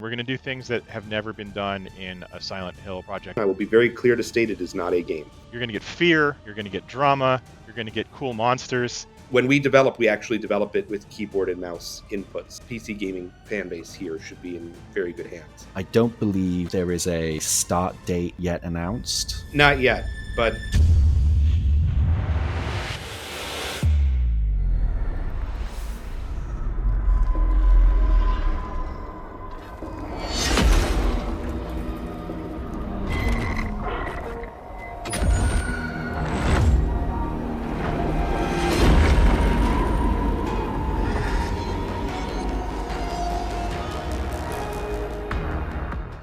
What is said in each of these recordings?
We're going to do things that have never been done in a Silent Hill project. I will be very clear to state it is not a game. You're going to get fear, you're going to get drama, you're going to get cool monsters. When we develop, we actually develop it with keyboard and mouse inputs. PC gaming fan base here should be in very good hands. I don't believe there is a start date yet announced. Not yet, but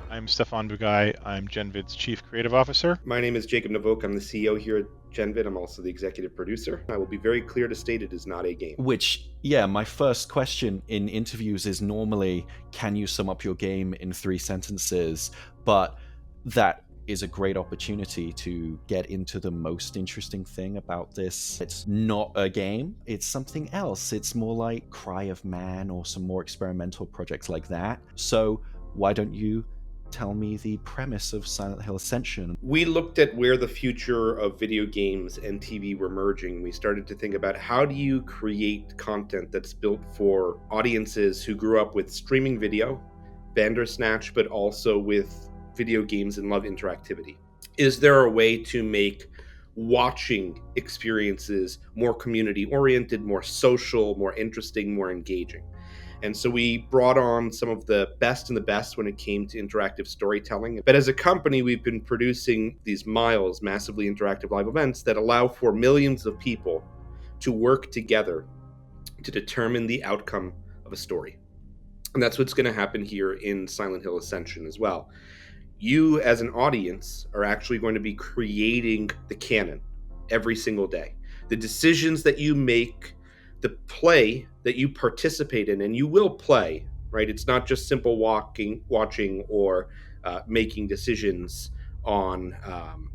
I'm Stefan Bugaj. I'm GenVid's Chief Creative Officer. My name is Jacob Navok. I'm the CEO here at GenVid. I'm also the executive producer. I will be very clear to state it is not a game. Which, my first question in interviews is normally, can you sum up your game in 3 sentences? But that is a great opportunity to get into the most interesting thing about this. It's not a game, it's something else. It's more like Cry of Man or some more experimental projects like that. So why don't you tell me the premise of Silent Hill Ascension? We looked at where the future of video games and TV were merging. We started to think about how do you create content that's built for audiences who grew up with streaming video, Bandersnatch, but also with video games and love interactivity. Is there a way to make watching experiences more community-oriented, more social, more interesting, more engaging? And so we brought on some of the best when it came to interactive storytelling. But as a company, we've been producing these massively interactive live events that allow for millions of people to work together to determine the outcome of a story. And that's what's going to happen here in Silent Hill Ascension as well. You, as an audience, are actually going to be creating the canon every single day. The decisions that you make, the play that you participate in, and you will play, right? It's not just simple watching, or making decisions on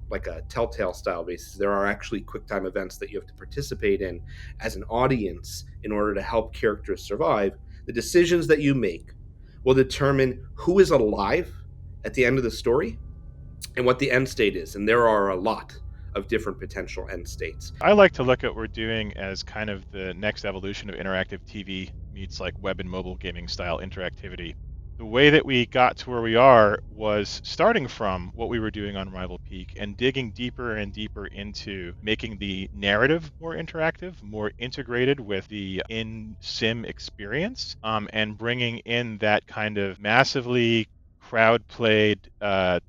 like a Telltale style basis. There are actually QuickTime events that you have to participate in as an audience in order to help characters survive. The decisions that you make will determine who is alive at the end of the story and what the end state is. And there are a lot of different potential end states. I like to look at what we're doing as kind of the next evolution of interactive TV meets like web and mobile gaming style interactivity. The way that we got to where we are was starting from what we were doing on Rival Peak and digging deeper and deeper into making the narrative more interactive, more integrated with the in-sim experience, and bringing in that kind of massively crowd-played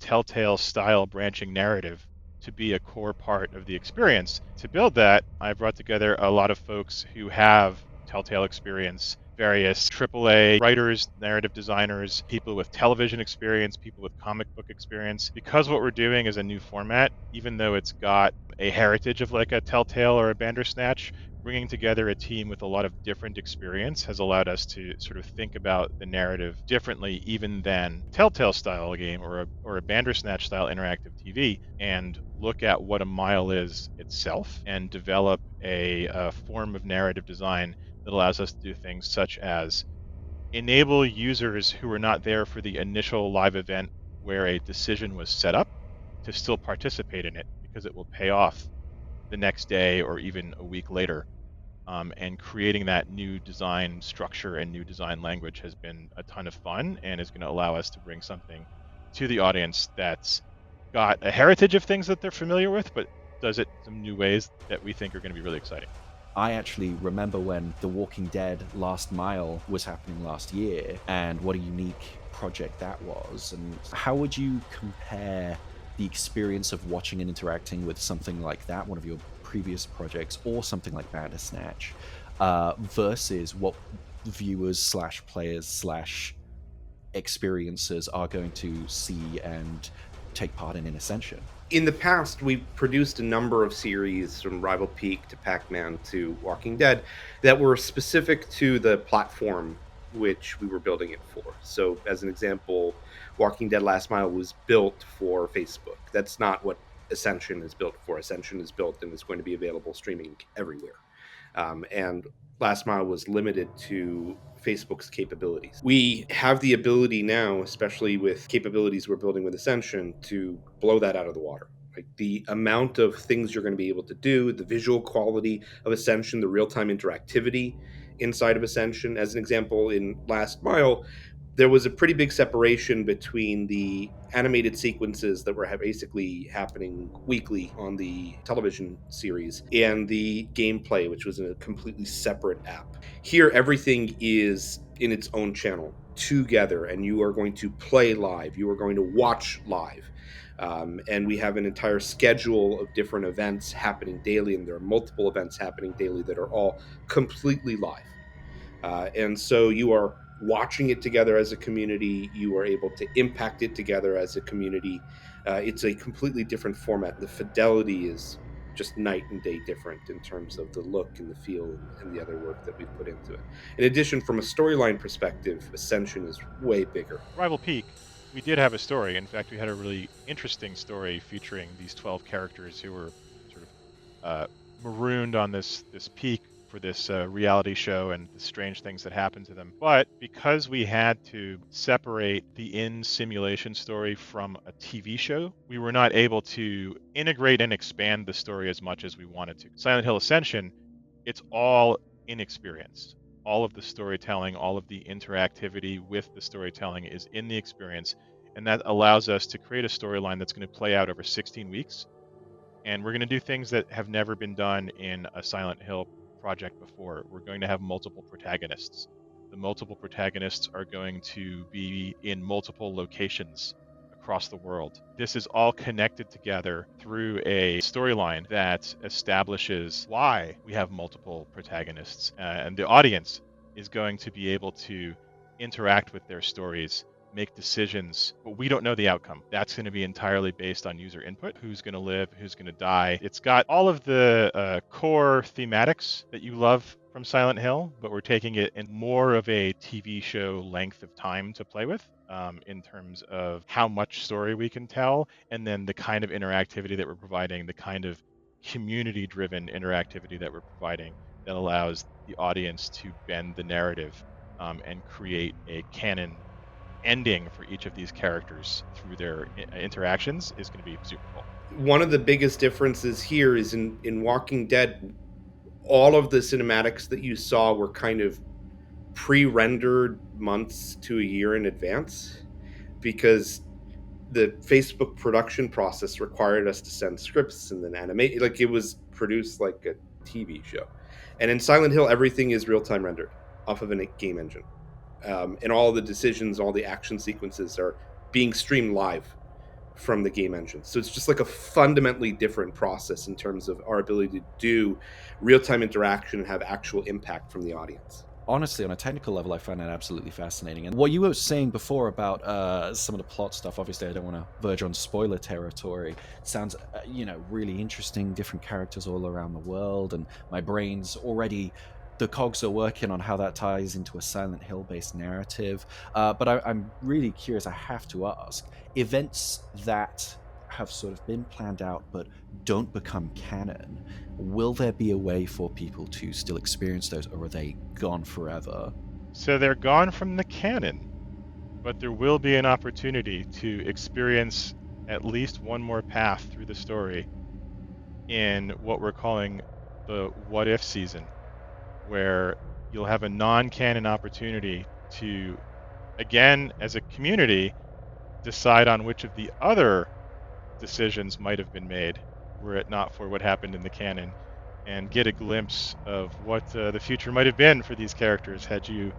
Telltale style branching narrative to be a core part of the experience. To build that, I brought together a lot of folks who have Telltale experience, various AAA writers, narrative designers, people with television experience, people with comic book experience. Because what we're doing is a new format, even though it's got a heritage of like a Telltale or a Bandersnatch, bringing together a team with a lot of different experience has allowed us to sort of think about the narrative differently even than Telltale style game or a Bandersnatch style interactive TV, and look at what a mile is itself and develop a form of narrative design that allows us to do things such as enable users who are not there for the initial live event where a decision was set up to still participate in it because it will pay off the next day or even a week later. And creating that new design structure and new design language has been a ton of fun and is going to allow us to bring something to the audience that's got a heritage of things that they're familiar with, but does it some new ways that we think are going to be really exciting. I actually remember when The Walking Dead Last Mile was happening last year, and what a unique project that was. And how would you compare the experience of watching and interacting with something like that, one of your previous projects, or something like Bandersnatch, versus what viewers / players / experiencers are going to see and take part in Ascension? In the past, we've produced a number of series from Rival Peak to Pac-Man to Walking Dead that were specific to the platform which we were building it for. So as an example, Walking Dead Last Mile was built for Facebook. That's not what Ascension is built for. Ascension is built and is going to be available streaming everywhere. And Last Mile was limited to Facebook's capabilities. We have the ability now, especially with capabilities we're building with Ascension, to blow that out of the water. Like the amount of things you're going to be able to do, the visual quality of Ascension, the real-time interactivity inside of Ascension. As an example, in Last Mile, there was a pretty big separation between the animated sequences that were basically happening weekly on the television series and the gameplay, which was in a completely separate app. Here, everything is in its own channel together, and you are going to play live, you are going to watch live. And we have an entire schedule of different events happening daily, and there are multiple events happening daily that are all completely live. And so you are watching it together as a community. You are able to impact it together as a community. It's a completely different format. The fidelity is just night and day different in terms of the look and the feel and the other work that we've put into it. In addition, from a storyline perspective, Ascension is way bigger. Rival Peak, we did have a story. In fact, we had a really interesting story featuring these 12 characters who were sort of marooned on this peak for this reality show and the strange things that happened to them. But because we had to separate the in-simulation story from a TV show, we were not able to integrate and expand the story as much as we wanted to. Silent Hill Ascension, it's all in experience. All of the storytelling, all of the interactivity with the storytelling is in the experience, and that allows us to create a storyline that's going to play out over 16 weeks. And we're going to do things that have never been done in a Silent Hill project before. We're going to have multiple protagonists. The multiple protagonists are going to be in multiple locations across the world. This is all connected together through a storyline that establishes why we have multiple protagonists, and the audience is going to be able to interact with their stories, make decisions, but we don't know the outcome. That's going to be entirely based on user input. Who's going to live, who's going to die. It's got all of the core thematics that you love from Silent Hill, but we're taking it in more of a TV show length of time to play with, in terms of how much story we can tell, and then the kind of interactivity that we're providing, the kind of community-driven interactivity that we're providing that allows the audience to bend the narrative, and create a canon ending for each of these characters through their interactions is going to be super cool. One of the biggest differences here is in Walking Dead, all of the cinematics that you saw were kind of pre-rendered months to a year in advance, because the Facebook production process required us to send scripts and then animate, like it was produced like a TV show. And in Silent Hill, everything is real-time rendered off of a game engine. And all the decisions, all the action sequences are being streamed live from the game engine. So it's just like a fundamentally different process in terms of our ability to do real-time interaction and have actual impact from the audience. Honestly, on a technical level, I find that absolutely fascinating. And what you were saying before about some of the plot stuff, obviously I don't want to verge on spoiler territory, sounds really interesting, different characters all around the world, and my brain's already, the cogs are working on how that ties into a Silent Hill-based narrative. But I'm really curious, I have to ask, events that have sort of been planned out but don't become canon, will there be a way for people to still experience those, or are they gone forever? So they're gone from the canon, but there will be an opportunity to experience at least one more path through the story in what we're calling the what if season, where you'll have a non-canon opportunity to, again, as a community, decide on which of the other decisions might have been made were it not for what happened in the canon, and get a glimpse of what the future might have been for these characters had you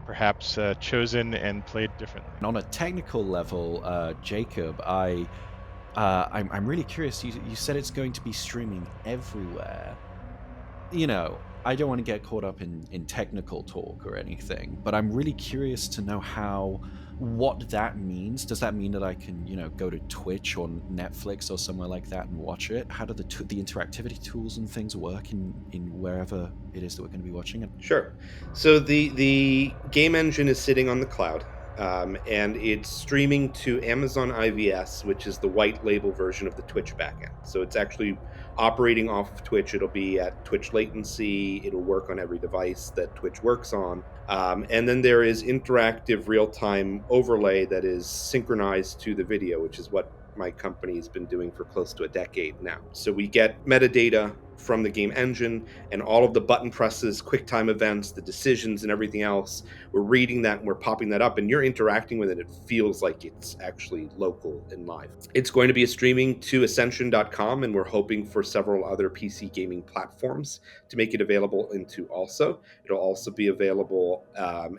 perhaps chosen and played differently. And on a technical level, Jacob, I'm really curious. You said it's going to be streaming everywhere. I don't want to get caught up in technical talk or anything, but I'm really curious to know what that means. Does that mean that I can, go to Twitch or Netflix or somewhere like that and watch it? How do the interactivity tools and things work in wherever it is that we're going to be watching it? Sure. So the game engine is sitting on the cloud. and it's streaming to Amazon IVS, which is the white label version of the Twitch backend. So it's actually operating off of Twitch. It'll be at Twitch latency. It'll work on every device that Twitch works on. And then there is interactive real-time overlay that is synchronized to the video, which is what my company has been doing for close to a decade now. So we get metadata from the game engine and all of the button presses, quick time events, the decisions and everything else. We're reading that and we're popping that up and you're interacting with it. It feels like it's actually local and live. It's going to be streaming to ascension.com, and we're hoping for several other PC gaming platforms to make it available into also. It'll also be available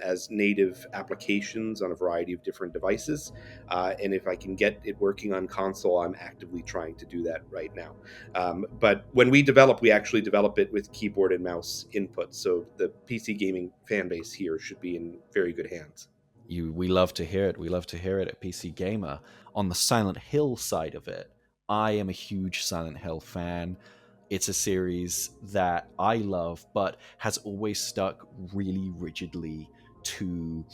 as native applications on a variety of different devices. And if I can get it working on console, I'm actively trying to do that right now. But when we actually develop it with keyboard and mouse input. So the PC gaming fan base here should be in very good hands. We love to hear it. We love to hear it at PC Gamer. On the Silent Hill side of it, I am a huge Silent Hill fan. It's a series that I love, but has always stuck really rigidly to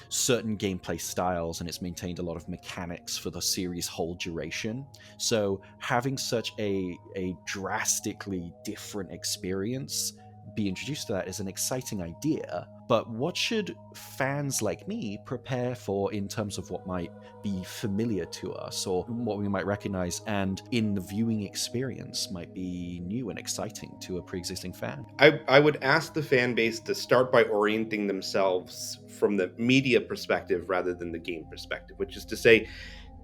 certain gameplay styles, and it's maintained a lot of mechanics for the series' whole duration. So having such a drastically different experience be introduced to that is an exciting idea. But what should fans like me prepare for in terms of what might be familiar to us or what we might recognize and in the viewing experience might be new and exciting to a pre-existing fan? I would ask the fan base to start by orienting themselves from the media perspective rather than the game perspective, which is to say,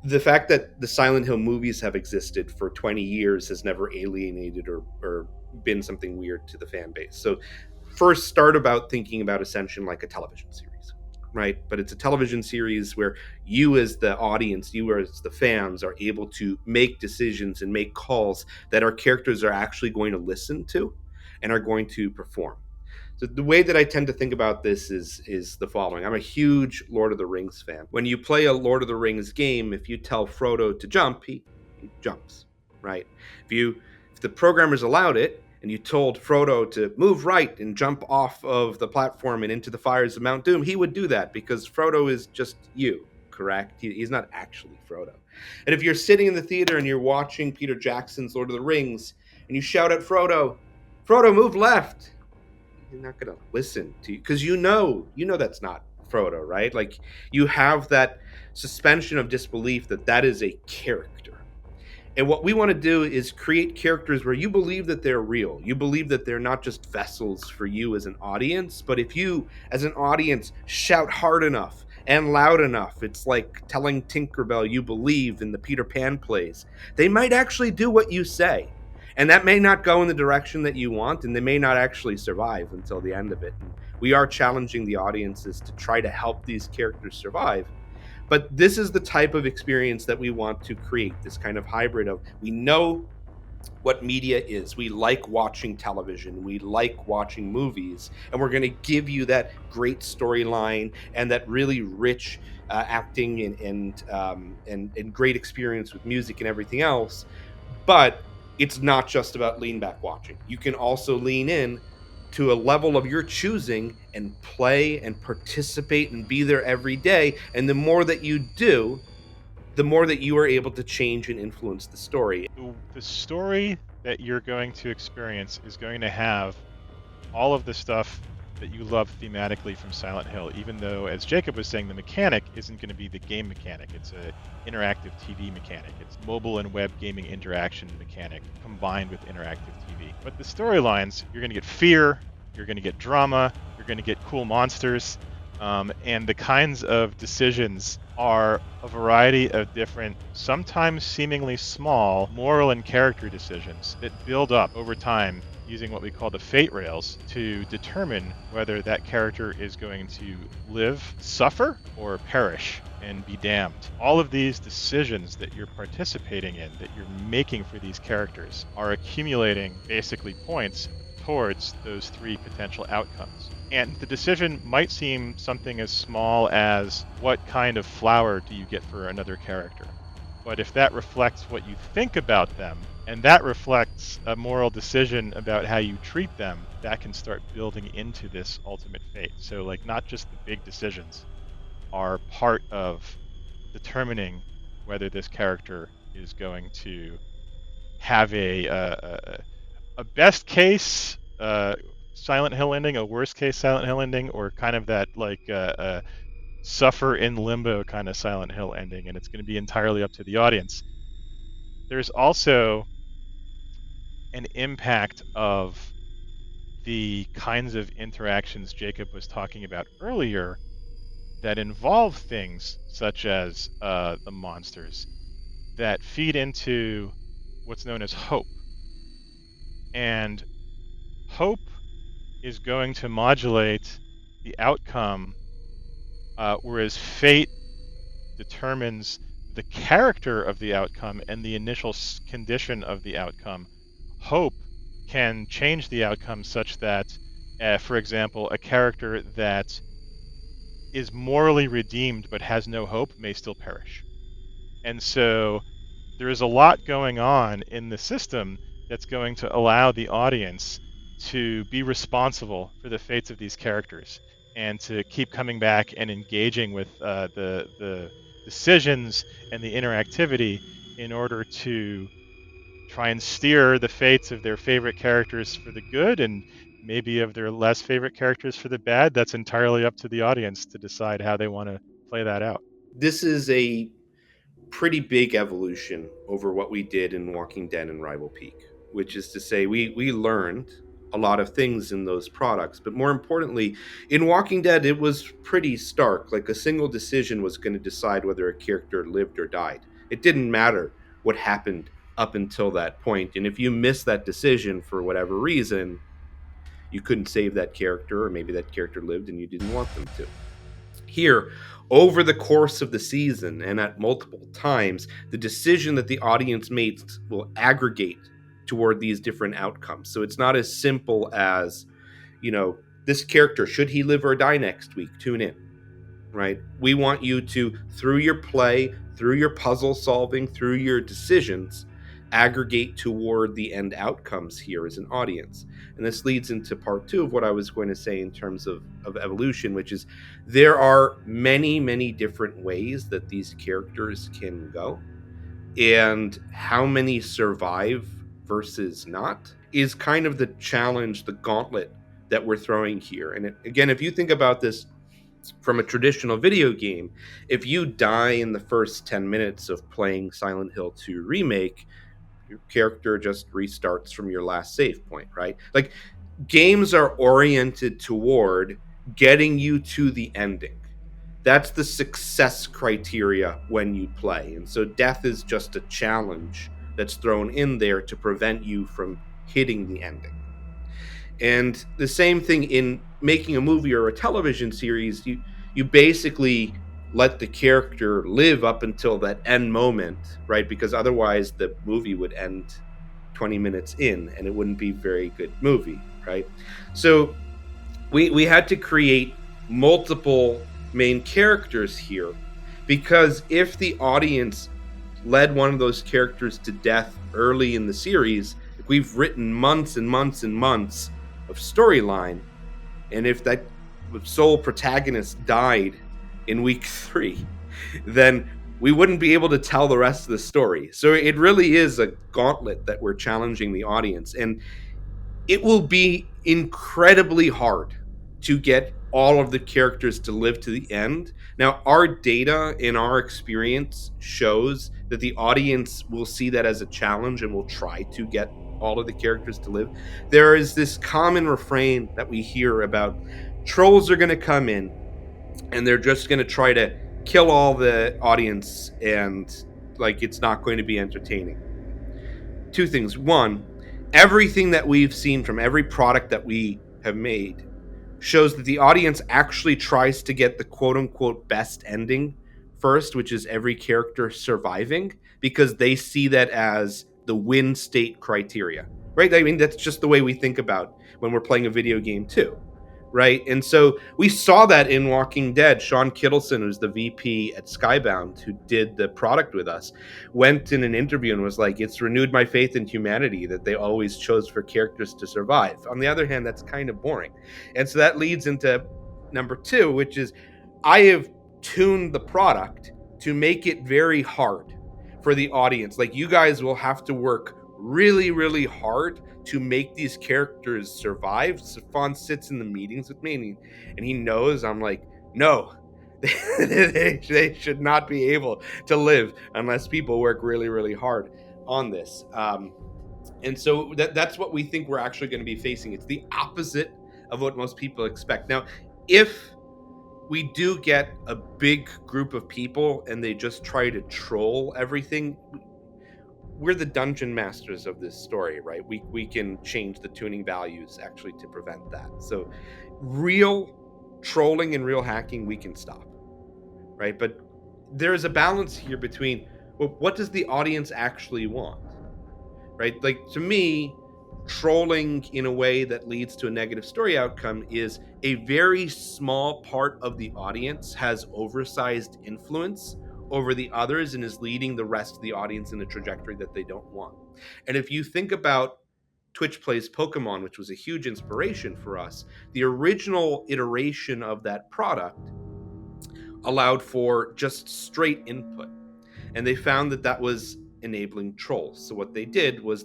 the fact that the Silent Hill movies have existed for 20 years has never alienated or been something weird to the fan base. So first start about thinking about Ascension like a television series, right? But it's a television series where you as the audience, you as the fans are able to make decisions and make calls that our characters are actually going to listen to and are going to perform. So the way that I tend to think about this is the following. I'm a huge Lord of the Rings fan. When you play a Lord of the Rings game, if you tell Frodo to jump, he jumps, right? If the programmers allowed it, and you told Frodo to move right and jump off of the platform and into the fires of Mount Doom, he would do that because Frodo is just you, correct? He's not actually Frodo. And if you're sitting in the theater and you're watching Peter Jackson's Lord of the Rings, and you shout at Frodo, move left, he's not going to listen to you because you know that's not Frodo, right? Like, you have that suspension of disbelief that is a character. And what we want to do is create characters where you believe that they're real. You believe that they're not just vessels for you as an audience, but if you, as an audience, shout hard enough and loud enough, it's like telling Tinkerbell you believe in the Peter Pan plays. They might actually do what you say. And that may not go in the direction that you want, and they may not actually survive until the end of it. And we are challenging the audiences to try to help these characters survive. But this is the type of experience that we want to create, this kind of hybrid of, we know what media is. We like watching television. We like watching movies. And we're going to give you that great storyline and that really rich acting and great experience with music and everything else. But it's not just about lean back watching. You can also lean in to a level of your choosing and play and participate and be there every day. And the more that you do, the more that you are able to change and influence the story. The story that you're going to experience is going to have all of the stuff that you love thematically from Silent Hill, even though, as Jacob was saying, the mechanic isn't going to be the game mechanic. It's an interactive TV mechanic. It's mobile and web gaming interaction mechanic combined with interactive TV. But the storylines, you're going to get fear, you're going to get drama, you're going to get cool monsters, and the kinds of decisions are a variety of different, sometimes seemingly small, moral and character decisions that build up over time using what we call the fate rails to determine whether that character is going to live, suffer, or perish and be damned. All of these decisions that you're participating in, that you're making for these characters, are accumulating basically points towards those three potential outcomes. And the decision might seem something as small as what kind of flower do you get for another character. But if that reflects what you think about them, and that reflects a moral decision about how you treat them, that can start building into this ultimate fate. So, like, not just the big decisions, are part of determining whether this character is going to have a best case Silent Hill ending, a worst case Silent Hill ending, or kind of that like suffer in limbo kind of Silent Hill ending, and it's going to be entirely up to the audience. There's also an impact of the kinds of interactions Jacob was talking about earlier that involve things such as the monsters that feed into what's known as hope. And hope is going to modulate the outcome, whereas fate determines the character of the outcome and the initial condition of the outcome. Hope can change the outcome such that, for example, a character that is morally redeemed but has no hope may still perish. And so there is a lot going on in the system that's going to allow the audience to be responsible for the fates of these characters and to keep coming back and engaging with the decisions and the interactivity in order to try and steer the fates of their favorite characters for the good and maybe of their less favorite characters for the bad. That's entirely up to the audience to decide how they want to play that out. This is a pretty big evolution over what we did in Walking Dead and Rival Peak, which is to say we learned a lot of things in those products, but more importantly, in Walking Dead it was pretty stark. Like a single decision was going to decide whether a character lived or died. It didn't matter what happened up until that point, and if you missed that decision for whatever reason, you couldn't save that character, or maybe that character lived and you didn't want them to. Here, over the course of the season and at multiple times, the decision that the audience makes will aggregate toward these different outcomes. So it's not as simple as, this character, should he live or die next week? Tune in, right? We want you to, through your play, through your puzzle solving, through your decisions, aggregate toward the end outcomes here as an audience. And this leads into part 2 of what I was going to say in terms of evolution, which is there are many, many different ways that these characters can go. And how many survive versus not is kind of the challenge, the gauntlet that we're throwing here. And again, if you think about this from a traditional video game, if you die in the first 10 minutes of playing Silent Hill 2 Remake, your character just restarts from your last save point, right? Like, games are oriented toward getting you to the ending. That's the success criteria when you play. And so death is just a challenge that's thrown in there to prevent you from hitting the ending. And the same thing in making a movie or a television series, you basically let the character live up until that end moment, right? Because otherwise the movie would end 20 minutes in and it wouldn't be a very good movie, right? So we had to create multiple main characters here, because if the audience led one of those characters to death early in the series, we've written months and months and months of storyline, and if that sole protagonist died in week 3, then we wouldn't be able to tell the rest of the story. So it really is a gauntlet that we're challenging the audience, and it will be incredibly hard to get all of the characters to live to the end. Now, our data in our experience shows that the audience will see that as a challenge and will try to get all of the characters to live. There is this common refrain that we hear about trolls are going to come in and they're just going to try to kill all the audience, and like, it's not going to be entertaining. 2 things. 1, everything that we've seen from every product that we have made shows that the audience actually tries to get the quote-unquote best ending first, which is every character surviving, because they see that as the win state criteria, right? I mean, that's just the way we think about when we're playing a video game too, right? And so we saw that in Walking Dead. Sean Kittleson, who's the VP at Skybound, who did the product with us, went in an interview and was like, it's renewed my faith in humanity that they always chose for characters to survive. On the other hand, that's kind of boring. And so that leads into number 2, which is I have tuned the product to make it very hard for the audience. Like, you guys will have to work really, really hard to make these characters survive. Stefan sits in the meetings with me, and he knows I'm like, no, they should not be able to live unless people work really, really hard on this. And so that's what we think we're actually going to be facing. It's the opposite of what most people expect. Now, if we do get a big group of people and they just try to troll everything, we're the dungeon masters of this story, right? We can change the tuning values actually to prevent that. So real trolling and real hacking we can stop, right? But there's a balance here between, well, what does the audience actually want, right? Like, to me, trolling in a way that leads to a negative story outcome is a very small part of the audience has oversized influence over the others and is leading the rest of the audience in a trajectory that they don't want. And if you think about Twitch Plays Pokemon, which was a huge inspiration for us, the original iteration of that product allowed for just straight input. And they found that that was enabling trolls. So what they did was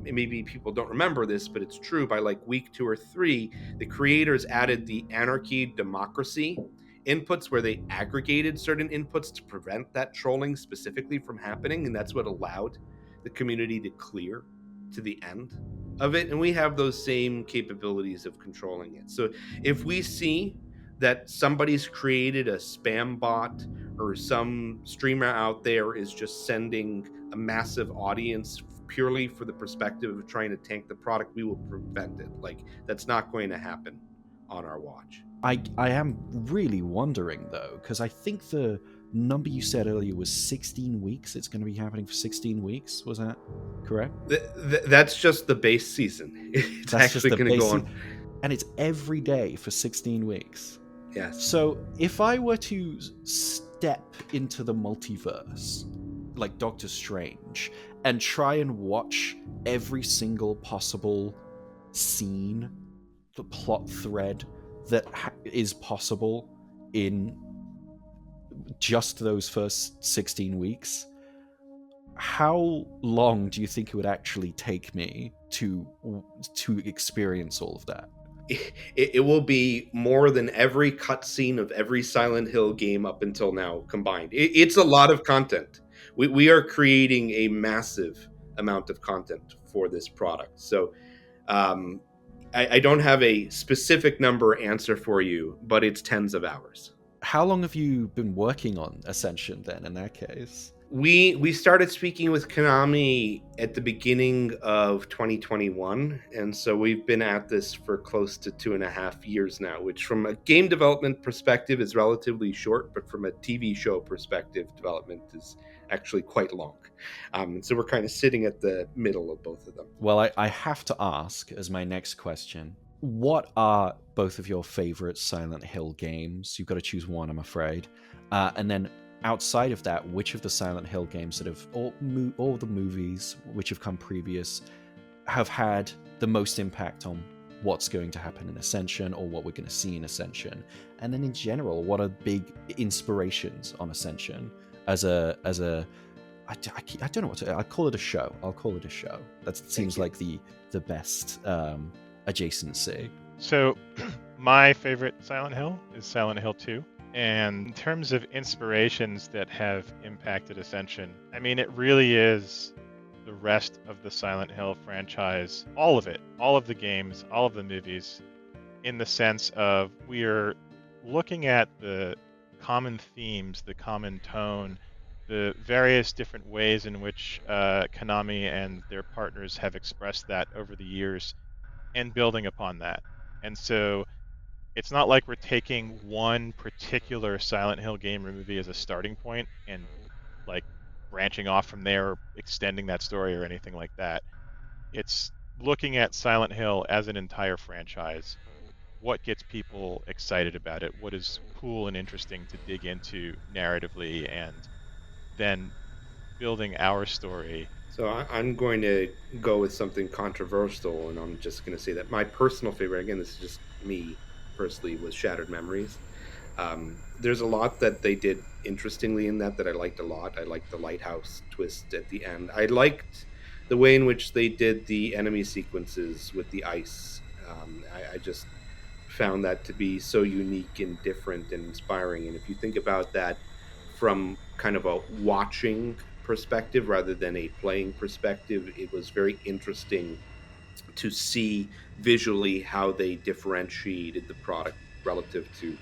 maybe people don't remember this, but it's true, by like week 2 or 3, the creators added the anarchy democracy inputs where they aggregated certain inputs to prevent that trolling specifically from happening. And that's what allowed the community to clear to the end of it. And we have those same capabilities of controlling it. So if we see that somebody's created a spam bot or some streamer out there is just sending a massive audience purely for the perspective of trying to tank the product, we will prevent it. Like, that's not going to happen on our watch. I am really wondering, though, because I think the number you said earlier was 16 weeks. It's going to be happening for 16 weeks. Was that correct? That's just the base season. It's That's actually going to go on. And it's every day for 16 weeks. Yes. So if I were to step into the multiverse, like Doctor Strange, and try and watch every single possible scene, the plot thread that is possible in just those first 16 weeks, how long do you think it would actually take me to experience all of that? It will be more than every cutscene of every Silent Hill game up until now combined. It's a lot of content. We are creating a massive amount of content for this product. So I don't have a specific number answer for you, but it's tens of hours. How long have you been working on Ascension then, in that case? We started speaking with Konami at the beginning of 2021, and so we've been at this for close to 2.5 years now, which from a game development perspective is relatively short, but from a TV show perspective, development is actually quite long. So we're kind of sitting at the middle of both of them. Well, I have to ask, as my next question, what are both of your favorite Silent Hill games? You've got to choose one, I'm afraid. And then outside of that, which of the Silent Hill games that have, all the movies which have come previous, have had the most impact on what's going to happen in Ascension or what we're going to see in Ascension? And then in general, what are big inspirations on Ascension as a I don't know what to, I'll call it a show. That seems like the best adjacency. So my favorite Silent Hill is Silent Hill 2. And in terms of inspirations that have impacted Ascension, I mean, it really is the rest of the Silent Hill franchise, all of it, all of the games, all of the movies, in the sense of we are looking at the common themes, the common tone, the various different ways in which Konami and their partners have expressed that over the years and building upon that. And so it's not like we're taking one particular Silent Hill game or movie as a starting point and like branching off from there or extending that story or anything like that. It's looking at Silent Hill as an entire franchise. What gets people excited about it? What is cool and interesting to dig into narratively, and then building our story. So I'm going to go with something controversial, and I'm just going to say that my personal favorite, again, this is just me personally, was Shattered Memories. There's a lot that they did interestingly in that I liked a lot. I liked the lighthouse twist at the end. I liked the way in which they did the enemy sequences with the ice. I just found that to be so unique and different and inspiring. And if you think about that from kind of a watching perspective rather than a playing perspective, it was very interesting to see visually how they differentiated the product relative to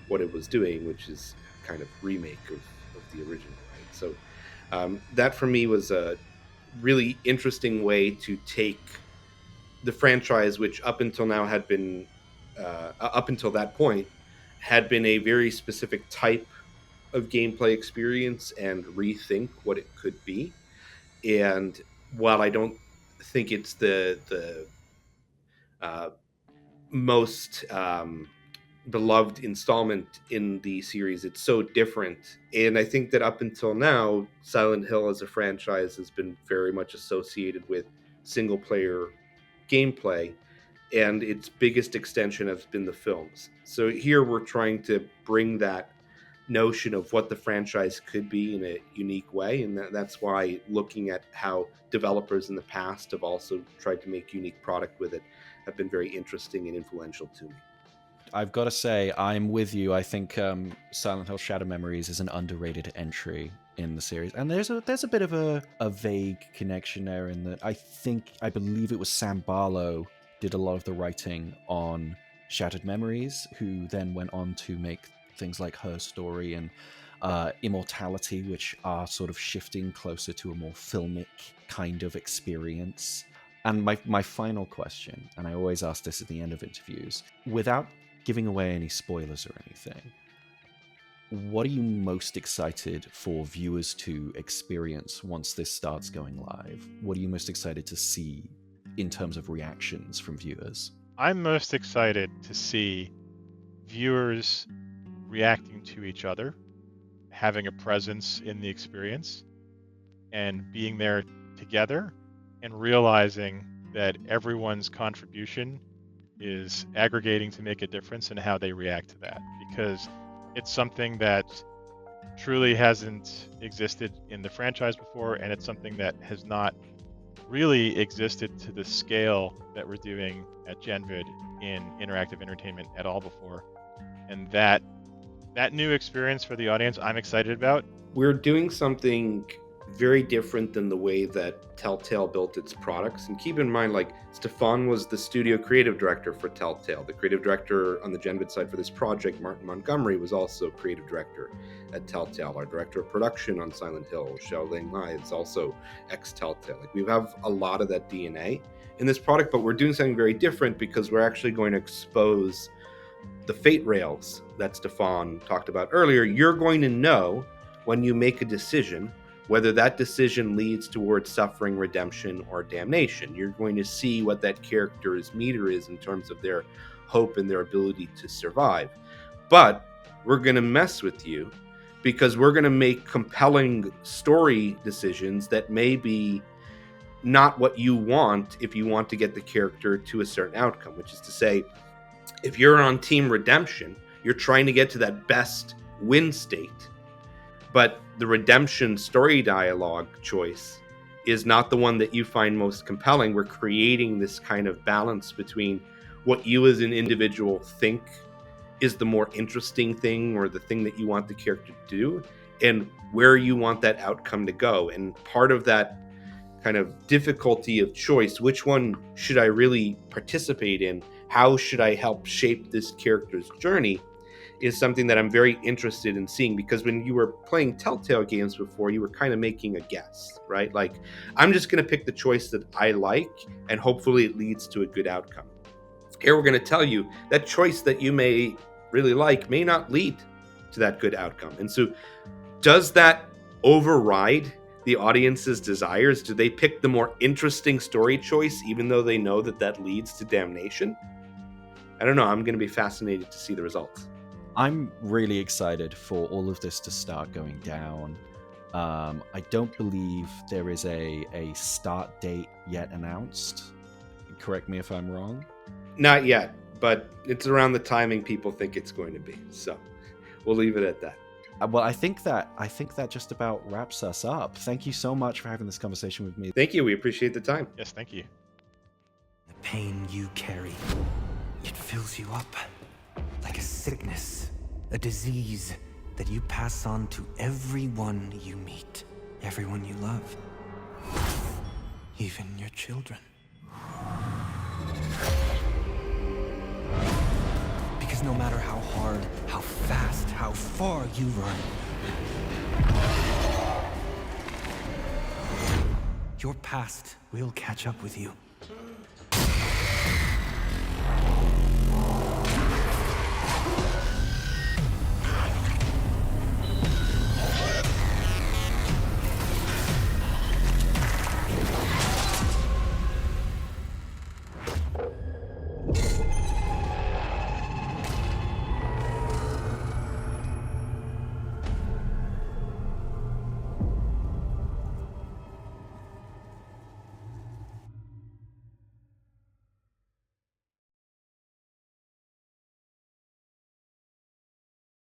what it was doing, which is kind of remake of the original, right? So that for me was a really interesting way to take the franchise, which up until now had been, up until that point, had been a very specific type of gameplay experience and rethink what it could be. And while I don't think it's the uh, most beloved installment in the series, it's so different. And I think that up until now, Silent Hill as a franchise has been very much associated with single player gameplay, and its biggest extension has been the films. So here we're trying to bring that notion of what the franchise could be in a unique way, and that's why looking at how developers in the past have also tried to make unique product with it have been very interesting and influential to me. I've got to say, I'm with you. I think Silent Hill Shadow Memories is an underrated entry in the series, and there's a bit of a vague connection there in that I believe it was Sam Barlow did a lot of the writing on Shattered Memories, who then went on to make things like Her Story and Immortality, which are sort of shifting closer to a more filmic kind of experience. And my final question, and I always ask this at the end of interviews, without giving away any spoilers or anything, what are you most excited for viewers to experience once this starts going live? What are you most excited to see in terms of reactions from viewers? I'm most excited to see viewers reacting to each other, having a presence in the experience, and being there together, and realizing that everyone's contribution is aggregating to make a difference in how they react to that, because it's something that truly hasn't existed in the franchise before, and it's something that has not really existed to the scale that we're doing at GenVid in interactive entertainment at all before. And that new experience for the audience, I'm excited about. We're doing something very different than the way that Telltale built its products. And keep in mind, like, Stefan was the studio creative director for Telltale. The creative director on the GenVid side for this project, Martin Montgomery, was also creative director at Telltale. Our director of production on Silent Hill, Xiaoling Lai, is also ex-Telltale. Like, we have a lot of that DNA in this product, but we're doing something very different because we're actually going to expose the fate rails that Stefan talked about earlier. You're going to know when you make a decision whether that decision leads towards suffering, redemption, or damnation. You're going to see what that character's meter is in terms of their hope and their ability to survive. But we're going to mess with you because we're going to make compelling story decisions that may be not what you want if you want to get the character to a certain outcome, which is to say, if you're on Team Redemption, you're trying to get to that best win state, but the redemption story dialogue choice is not the one that you find most compelling. We're creating this kind of balance between what you as an individual think is the more interesting thing or the thing that you want the character to do, and where you want that outcome to go. And part of that kind of difficulty of choice, which one should I really participate in? How should I help shape this character's journey? Is something that I'm very interested in seeing, because when you were playing Telltale games before, you were kind of making a guess, right? Like, I'm just going to pick the choice that I like, and hopefully it leads to a good outcome. Here we're going to tell you that choice that you may really like may not lead to that good outcome. And so does that override the audience's desires? Do they pick the more interesting story choice even though they know that that leads to damnation? I don't know. I'm going to be fascinated to see the results. I'm really excited for all of this to start going down. I don't believe there is a start date yet announced. Correct me if I'm wrong. Not yet, but it's around the timing people think it's going to be. So We'll leave it at that. Well, I think that just about wraps us up. Thank you so much for having this conversation with me. Thank you. We appreciate the time. Yes, thank you. The pain you carry, it fills you up like a sickness, a disease that you pass on to everyone you meet, everyone you love, even your children. Because no matter how hard, how fast, how far you run, your past will catch up with you.